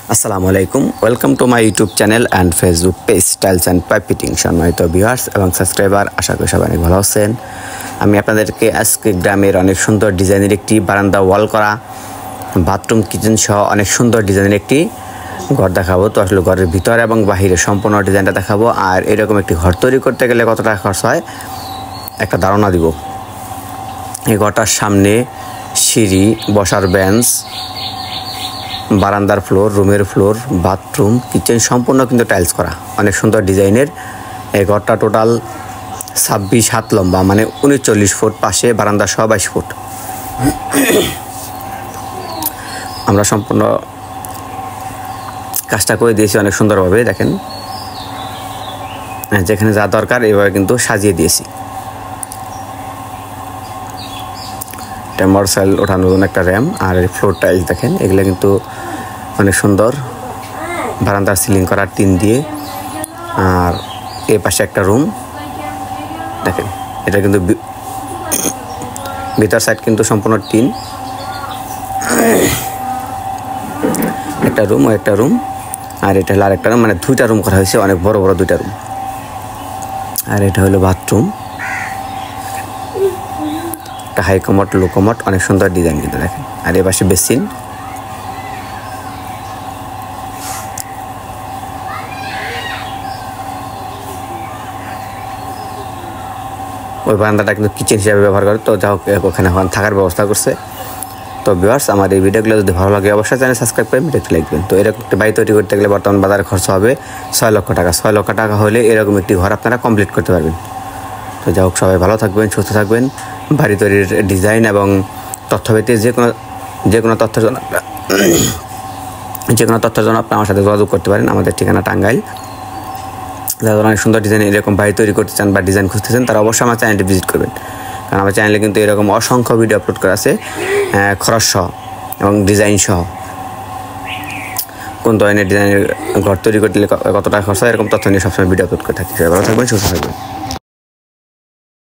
আসসালামু আলাইকুম, welcome to my YouTube channel and Facebook page tiles and pipe fitting. সম্মানিত viewers এবং subscriber, আশা করি সবাই অনেক ভালো আছেন। আমি আপনাদেরকে আজকে গ্রামের অনেক সুন্দর ডিজাইনের একটি বারান্দা ওয়াল করা, বাথরুম কিচেন সহ অনেক সুন্দর ডিজাইনের একটি ঘর দেখাবো। তো আসলে ঘরের ভিতরে এবং বাহিরে সম্পূর্ণ ডিজাইনটা দেখাবো। আর এরকম একটি ঘর তৈরি করতে গেলে কত টাকা খরচ হয় একটা ধারণা দিব। এই ঘরটার সামনে সিঁড়ি, বসার বেঞ্চ, বারান্দার ফ্লোর, রুমের ফ্লোর, বাথরুম, কিচেন সম্পূর্ণ কিন্তু টাইলস করা, অনেক সুন্দর ডিজাইনের। এই ঘরটা টোটাল 26 হাত লম্বা, মানে 39 ফুট, পাশে বারান্দা সহ 22 ফুট। আমরা সম্পূর্ণ কাজটা করে দিয়েছি অনেক সুন্দরভাবে, দেখেন যেখানে যা দরকার এইভাবে কিন্তু সাজিয়ে দিয়েছি। মোটরসাইকেল ওঠানোর জন্য একটা র্যাম, আর ফ্লোর টাইলস দেখেন, এগুলো কিন্তু অনেক সুন্দর। বারান্দার সিলিং করা টিন দিয়ে। আর এর পাশে একটা রুম দেখেন, এটা কিন্তু ভিতর সাইড কিন্তু সম্পূর্ণ টিন। একটা রুম ও একটা রুম, আর এটা হলো আরেকটা রুম, মানে দুইটা রুম করা হয়েছে, অনেক বড় বড় দুইটা রুম। আর এটা হলো বাথরুম, একটা হাই কমোড, লো কমোড, অনেক সুন্দর ডিজাইন কিন্তু দেখেন। আর এর পাশে বেসিন। ওই বারান্দাটা কিন্তু কিচেন হিসাবে ব্যবহার করে, তো যা হোক ওখানে থাকার ব্যবস্থা করছে। তো ভিউয়ার্স, আমার এই ভিডিওগুলো যদি ভালো লাগে অবশ্যই চ্যানেল সাবস্ক্রাইব করে ভিডিওটি লিখবেন। তো এরকম একটি বাড়ি তৈরি করতে গেলে বর্তমান বাজারে খরচ হবে 6 লক্ষ টাকা। 6 লক্ষ টাকা হলে এরকম একটি ঘর আপনারা কমপ্লিট করতে পারবেন। তো যা হোক, সবাই ভালো থাকবেন, সুস্থ থাকবেন। বাড়ি তৈরির ডিজাইন এবং তথ্য পেতে যে কোনো তথ্যের জন্য আপনি আমার সাথে যোগাযোগ করতে পারেন। আমাদের ঠিকানা টাঙ্গাইল। যারা অনেক সুন্দর ডিজাইন এরকম বাড়ি তৈরি করতে চান বা ডিজাইন খুঁজতেছেন, তারা অবশ্যই আমার চ্যানেলটি ভিজিট করবেন। কারণ আমার চ্যানেলে কিন্তু এরকম অসংখ্য ভিডিও আপলোড করা আছে, খরচ সহ এবং ডিজাইন সহ, কোন ধরনের ডিজাইনের ঘর তৈরি করতে কত টাকা খরচ হয়, এরকম তথ্য নিয়ে সবসময় ভিডিও আপলোড করে থাকি। সবাই ভালো থাকবেন, সুস্থ থাকবেন।